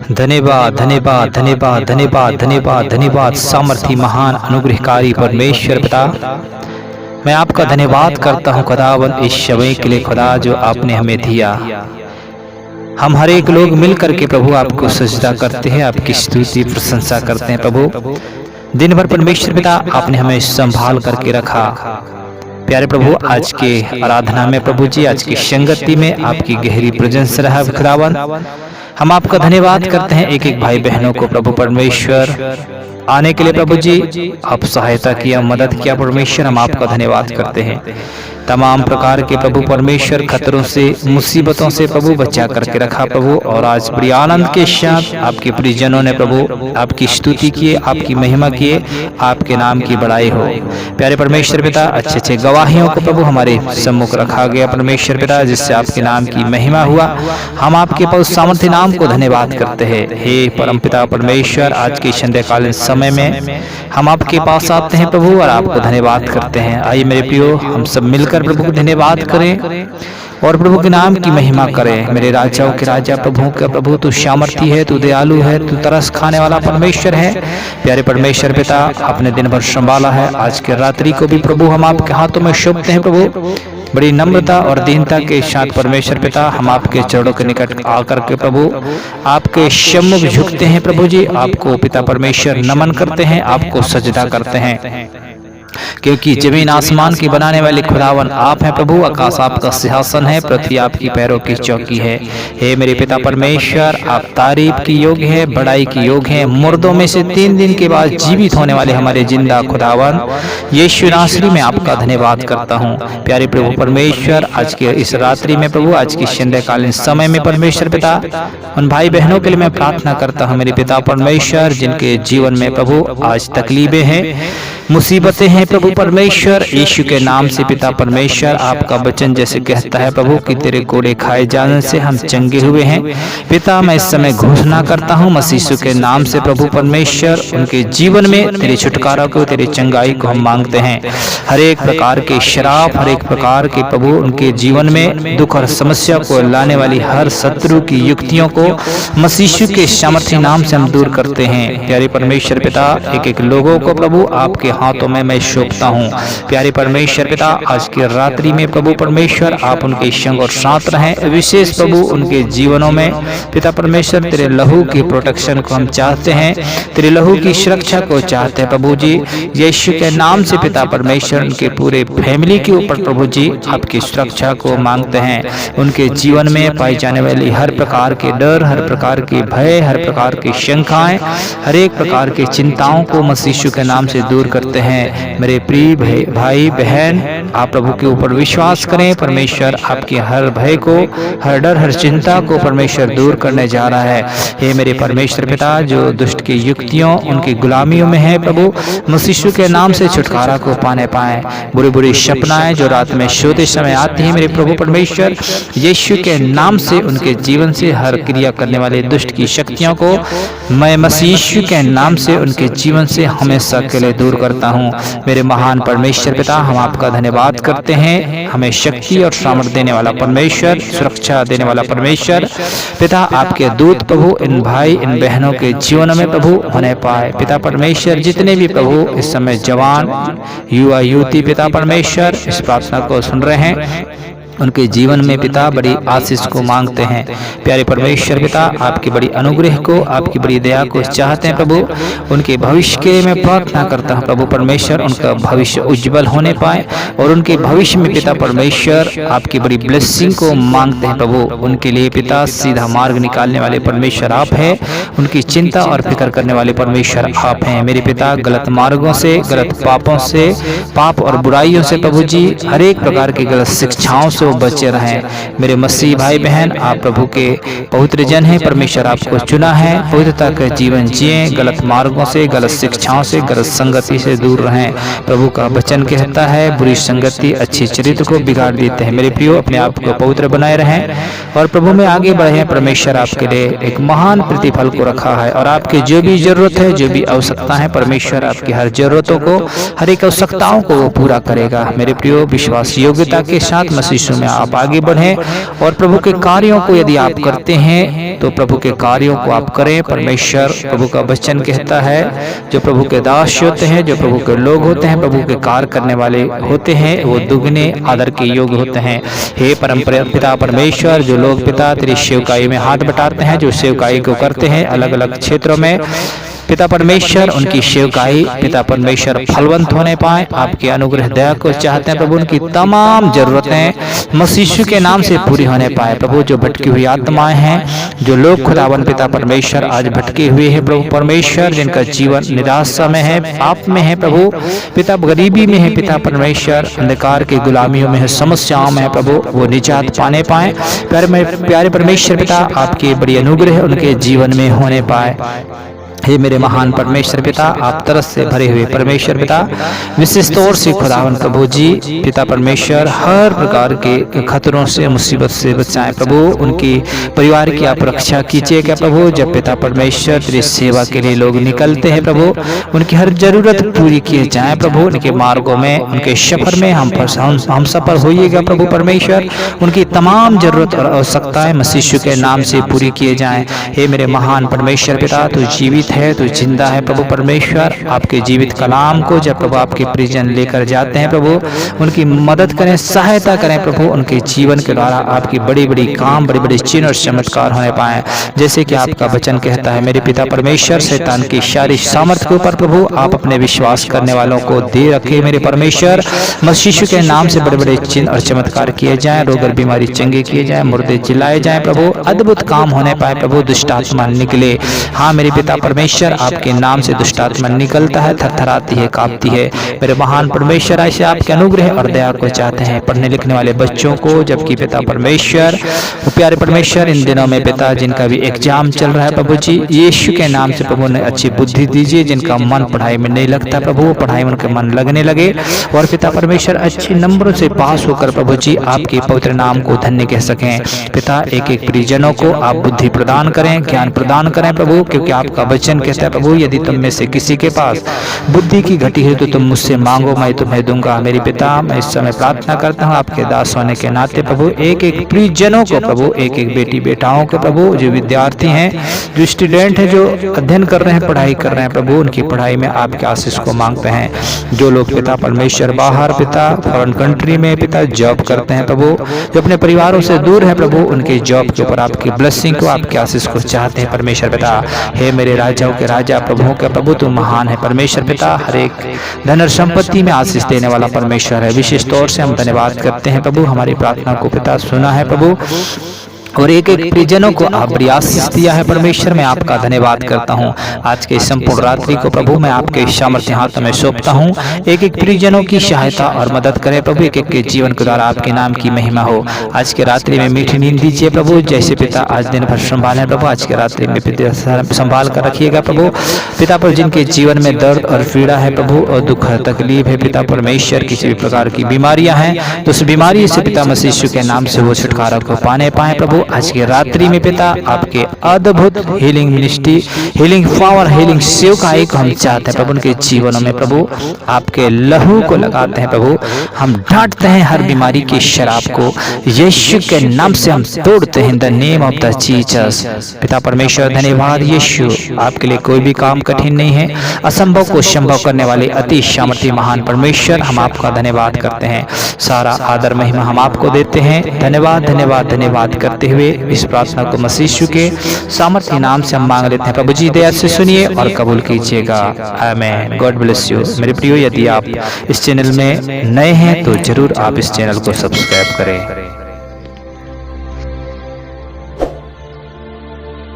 धन्यवाद धन्यवाद धन्यवाद धन्यवाद धन्यवाद धन्यवाद सामर्थी महान अनुग्रहकारी परमेश्वर पिता, मैं आपका धन्यवाद करता हूँ खुदावन इस समय के लिए खुदा जो आपने हमें दिया। हम हर एक लोग मिलकर के प्रभु आपको सजदा करते हैं, आपकी स्तुति प्रशंसा करते हैं। प्रभु दिन भर परमेश्वर पिता आपने हमें संभाल करके रखा। प्यारे प्रभु आज के आराधना में प्रभु जी, आज की संगति में आपकी गहरी प्रेजेंस रहा खुदावन। हम आपका धन्यवाद करते हैं एक एक भाई बहनों को प्रभु परमेश्वर आने के लिए प्रभु जी आप सहायता किया, मदद किया परमेश्वर, हम आपका धन्यवाद करते हैं। तमाम प्रकार के प्रभु परमेश्वर खतरों से मुसीबतों से प्रभु बचा करके रखा प्रभु, और आज बड़ी आनंद के साथ आपके परिजनों ने प्रभु आपकी स्तुति किए, आपकी महिमा किए, आपके नाम की बड़ाई हो। प्यारे परमेश्वर पिता अच्छे अच्छे गवाहियों को प्रभु हमारे सम्मुख रखा गया परमेश्वर पिता, जिससे आपके नाम की महिमा हुआ। हम आपके पवित्र सामर्थ्य नाम को धन्यवाद करते हैं। हे परम पिता परमेश्वर, आज के संध्याकालीन समय में हम आपके पास आते हैं प्रभु और आपको धन्यवाद करते हैं। आइए मेरे प्रियो हम सब मिलकर प्रभु को धन्यवाद करें और प्रभु के नाम की महिमा करें। मेरे राजाओं के राजा प्रभु का प्रभु, तू सामर्थी है, तू दयालु है, तू तरस खाने वाला परमेश्वर है। प्यारे परमेश्वर पिता आपने दिन भर संभाला है, आज के रात्रि को भी प्रभु हम आपके हाथों में सौंपते हैं प्रभु। बड़ी नम्रता और दीनता के साथ परमेश्वर पिता हम आपके चरणों के निकट आकर के प्रभु आपके सम्मुख झुकते हैं प्रभु जी, आपको पिता परमेश्वर नमन करते हैं, आपको सजदा करते हैं, क्योंकि जमीन आसमान की बनाने वाले खुदावन आप हैं प्रभु। आकाश आपका सिंहासन है, पृथ्वी आपकी पैरों की चौकी है। हे मेरे पिता परमेश्वर, आप तारीफ की योग्य है, बड़ाई की योग्य है। मुर्दों में से 3 दिन के बाद जीवित होने वाले हमारे जिंदा खुदावन यीशु नासरी में आपका धन्यवाद करता हूँ। प्यारे प्रभु परमेश्वर, आज के इस रात्रि में प्रभु, आज की संध्याकालीन समय में परमेश्वर पिता उन भाई बहनों के लिए मैं प्रार्थना करता हूँ मेरे पिता परमेश्वर, जिनके जीवन में प्रभु आज तकलीफें हैं, मुसीबतें हैं प्रभु परमेश्वर, यीशु के नाम से पिता परमेश्वर आपका वचन जैसे कहता है प्रभु कि तेरे कोड़े खाए जाने से हम चंगे हुए हैं। पिता मैं इस समय घोषणा करता हूँ मसीह यीशु के नाम से प्रभु परमेश्वर, उनके जीवन में तेरे छुटकारा को, तेरे चंगाई को हम मांगते हैं। हर एक प्रकार के शराब, हर एक प्रकार के प्रभु उनके जीवन में दुख और समस्या को लाने वाली हर शत्रु की युक्तियों को मसीह यीशु के सामर्थ्य नाम से हम दूर करते हैं। प्यारे परमेश्वर पिता एक एक लोगों को प्रभु आपके हाथों में मैं सौंपता हूँ। प्यारे परमेश्वर पिता आज की रात्रि में प्रभु परमेश्वर आप उनके संग और साथ रहें, विशेष प्रभु उनके जीवनों में पिता परमेश्वर तेरे लहू की प्रोटेक्शन को हम चाहते हैं, तेरे लहू की सुरक्षा को चाहते हैं प्रभु जी। यीशु के नाम से पिता परमेश्वर उनके पूरे फैमिली के ऊपर प्रभु जी आपकी सुरक्षा को मांगते हैं। उनके जीवन में पाई जाने वाली हर प्रकार के डर, हर प्रकार के भय, हर प्रकार की शंकाएं, हर एक प्रकार की चिंताओं को मसीह यीशु के नाम से दूर करते हैं। मेरे प्रिय भाई बहन, आप प्रभु के ऊपर विश्वास करें। परमेश्वर आपके हर भय को, हर डर, हर चिंता को परमेश्वर दूर करने जा रहा है। हे मेरे परमेश्वर पिता, जो दुष्ट की युक्तियों, उनकी गुलामियों में है प्रभु, मसीह यीशु के नाम से छुटकारा को पाने पाए। बुरी बुरी सपनाएं जो रात में सोते समय आती है मेरे प्रभु परमेश्वर, यीशु के नाम से उनके जीवन से हर क्रिया करने वाले दुष्ट की शक्तियों को मैं मसीह यीशु के नाम से उनके जीवन से हमेशा के लिए दूर करता हूँ। मेरे महान परमेश्वर पिता हम आपका धन्यवाद करते हैं, हमें शक्ति और सामर्थ्य देने वाला परमेश्वर, सुरक्षा देने वाला परमेश्वर पिता, आपके दूत प्रभु इन भाई इन बहनों के जीवन में प्रभु होने पाए। पिता परमेश्वर जितने भी प्रभु इस समय जवान युवा युवती पिता परमेश्वर इस प्रार्थना को सुन रहे हैं, उनके जीवन में पिता बड़ी आशीष को मांगते हैं। प्यारे परमेश्वर पिता आपकी बड़ी अनुग्रह को, आपकी बड़ी दया को चाहते हैं प्रभु। उनके भविष्य के लिए मैं प्रार्थना करता हूं प्रभु परमेश्वर, उनका भविष्य उज्जवल होने पाए और उनके भविष्य में पिता परमेश्वर आपकी बड़ी ब्लेसिंग को मांगते हैं प्रभु। उनके लिए पिता सीधा मार्ग निकालने वाले परमेश्वर आप हैं, उनकी चिंता और फिक्र करने वाले परमेश्वर आप हैं। मेरे पिता गलत मार्गों से, गलत पापों से, पाप और बुराइयों से प्रभु जी हर एक प्रकार की गलत शिक्षाओं से बचे रहें। मेरे मसीह भाई बहन आप प्रभु के पवित्र जन हैं, परमेश्वर आपको चुना है, पवित्रता का जीवन जिए, गलत मार्गों से, गलत शिक्षाओं से, गलत संगति से दूर रहें। प्रभु का वचन कहता है बुरी संगति अच्छी चरित्र को बिगाड़ देते हैं। मेरे प्रियो अपने आप को पवित्र बनाए रहें और प्रभु में आगे बढ़े। परमेश्वर आपके लिए एक महान प्रतिफल को रखा है और आपकी जो भी जरूरत है, जो भी आवश्यकता है, परमेश्वर आपकी हर जरूरतों को, हर एक आवश्यकताओं को वो पूरा करेगा। मेरे प्रियो विश्वास योग्यता के साथ मसीह में आप आगे बढ़ें और प्रभु के कार्यों को यदि आप करते हैं तो प्रभु के कार्यों को आप करें। परमेश्वर प्रभु का वचन कहता है जो प्रभु के दास होते हैं, जो प्रभु के लोग होते हैं, प्रभु के कार्य करने वाले होते हैं, वो दुगने आदर के योग्य होते हैं। हे परम पिता परमेश्वर, जो लोग पिता तेरी सेवकाई में हाथ बटाते हैं, जो सेवकाई को करते हैं अलग अलग क्षेत्रों में, पिता परमेश्वर उनकी सेवकाई पिता परमेश्वर फलवंत होने पाए, आपके अनुग्रह दया को चाहते हैं प्रभु। उनकी तमाम जरूरतें मसीह यीशु के नाम से पूरी होने पाए प्रभु। जो भटकी हुई आत्माएं हैं, जो लोग खुदावन पिता परमेश्वर आज भटके हुए हैं प्रभु परमेश्वर, जिनका जीवन निराशा में है, पाप में है प्रभु पिता, गरीबी में है पिता परमेश्वर, अंधकार की गुलामियों में है, समस्याओं में है प्रभु, वो निजात पाने पाए। प्यारे परमेश्वर पिता, आपके बड़ी अनुग्रह उनके जीवन में होने पाए। हे मेरे महान परमेश्वर पिता, आप तरस से भरे हुए परमेश्वर पिता, विशेष तौर से खुदावन प्रभु जी पिता परमेश्वर हर प्रकार के खतरों से, मुसीबत से बचाएं प्रभु। उनकी परिवार की आप रक्षा कीजिएगा प्रभु। जब पिता परमेश्वर तेरी सेवा के लिए लोग निकलते हैं प्रभु, उनकी हर जरूरत पूरी किए जाए प्रभु। उनके मार्गों में, उनके सफर में हम सफल होइएगा प्रभु परमेश्वर। उनकी तमाम जरूरत और आवश्यकताएं मसीह यीशु के नाम से पूरी किए जाएं। हे मेरे महान परमेश्वर पिता, तू जीवित है, तो जिंदा है प्रभु परमेश्वर। आपके जीवित कलाम को जब प्रभु आपके परिजन लेकर जाते हैं प्रभु, उनकी मदद करें, सहायता करें प्रभु। उनके जीवन के द्वारा आपकी बड़ी बड़ी काम, बड़ी बड़ी चिन्ह और चमत्कार होने पाए, जैसे कि आपका वचन कहता है। मेरे पिता परमेश्वर, शैतान की सारी सामर्थ के ऊपर प्रभु आप अपने विश्वास करने वालों को दे रखे मेरे परमेश्वर। मसीह यीशु के नाम से बड़े बड़े चिन्ह और चमत्कार किए जाएं, रोग और बीमारी चंगे किए जाएं, मुर्दे जिलाए जाएं प्रभु, अद्भुत काम होने पाए प्रभु। दुष्ट आत्मा निकले, हाँ मेरे पिता परमेश्वर, आपके नाम से दुष्ट आत्मा निकलता है, थरथराती है, कांपती है। मेरे महान परमेश्वर, ऐसे आपके अनुग्रह और दया को चाहते हैं पढ़ने लिखने वाले बच्चों को, जबकि पिता परमेश्वर, प्यारे परमेश्वर, इन दिनों में पिता जिनका भी एग्जाम चल रहा है प्रभु जी, यीशु के नाम से प्रभु ने अच्छी बुद्धि दीजिए। जिनका मन पढ़ाई में नहीं लगता प्रभु, वो पढ़ाई में उनके मन लगने लगे और पिता परमेश्वर अच्छे नंबरों से पास होकर प्रभु जी आपके पवित्र नाम को धन्य कह सकें। पिता एक एक परिजनों को आप बुद्धि प्रदान करें, ज्ञान प्रदान करें प्रभु, क्योंकि आपका वचन कहता है प्रभु, यदि तुम में से किसी के पास बुद्धि की घटी है तो तुम मुझसे मांगो, मैं तुम्हें दूंगा। मेरे पिता, मैं इस समय प्रार्थना करता हूँ आपके दास होने के नाते प्रभु, एक एक प्रियजनों को प्रभु, एक एक बेटी बेटाओं को प्रभु, जो विद्यार्थी हैं, जो स्टूडेंट हैं, जो अध्ययन कर रहे हैं, पढ़ाई कर रहे हैं प्रभु, उनकी पढ़ाई में आपके आशीष को मांगते हैं। जो लोग पिता परमेश्वर बाहर पिता फॉरेन कंट्री में पिता जॉब करते हैं प्रभु, जो अपने परिवारों से दूर है प्रभु, उनके जॉब के ऊपर आपकी ब्लेसिंग को, आपके आशीष को चाहते हैं परमेश्वर पिता। हे मेरे राजाओं के राजा, प्रभुओं के प्रभु, तू महान है परमेश्वर पिता। हर एक धन और संपत्ति में आशीष देने वाला परमेश्वर है। विशेष तौर से हम धन्यवाद करते हैं प्रभु, हमारी प्रार्थना को पिता सुना है प्रभु, और एक एक परिजनों को आप बड़ी आशीष दिया है परमेश्वर। मैं आपका धन्यवाद करता हूँ। आज के संपूर्ण रात्रि को प्रभु मैं आपके सामर्थ्य हाथों में सौंपता हूँ। एक एक परिजनों की सहायता और मदद करें प्रभु, एक एक के जीवन के द्वारा आपके नाम की महिमा हो। आज के रात्रि में मीठी नींद दीजिए प्रभु, जैसे पिता आज दिन भर संभाले प्रभु, आज के रात्रि में पिता संभाल कर रखिएगा प्रभु। पिता पर जिनके जीवन में दर्द और पीड़ा है प्रभु, और दुख तकलीफ है पिता परमेश्वर, किसी भी प्रकार की बीमारियां हैं तो उस बीमारी से पिता मसीह यीशु के नाम से वो छुटकारा को पाने पाए प्रभु। आज की रात्रि में पिता आपके अद्भुत healing ministry, healing power, healing सेवकाई को हम चाहते हैं प्रभु। उनके जीवनों में प्रभु आपके लहू को लगाते हैं प्रभु। हम डांटते हैं हर बीमारी की शराब को, यीशु के नाम से हम तोड़ते हैं, the name of the Jesus. पिता परमेश्वर धन्यवाद यीशु, आपके लिए कोई भी काम कठिन नहीं है। असंभव को संभव करने वाले अति सामर्थी महान परमेश्वर, हम आपका धन्यवाद करते हैं। सारा आदर महिमा हम आपको देते हैं। धन्यवाद धन्यवाद धन्यवाद करते हुए इस प्रार्थना को मसीह यीशु के सामर्थ्य नाम से हम मांग लेते हैं। प्रभु जी दया से सुनिए और कबूल कीजिएगा। आमीन। God bless you. मेरे प्रियो, यदि आप इस चैनल में नए हैं तो जरूर आप इस चैनल को सब्सक्राइब करें।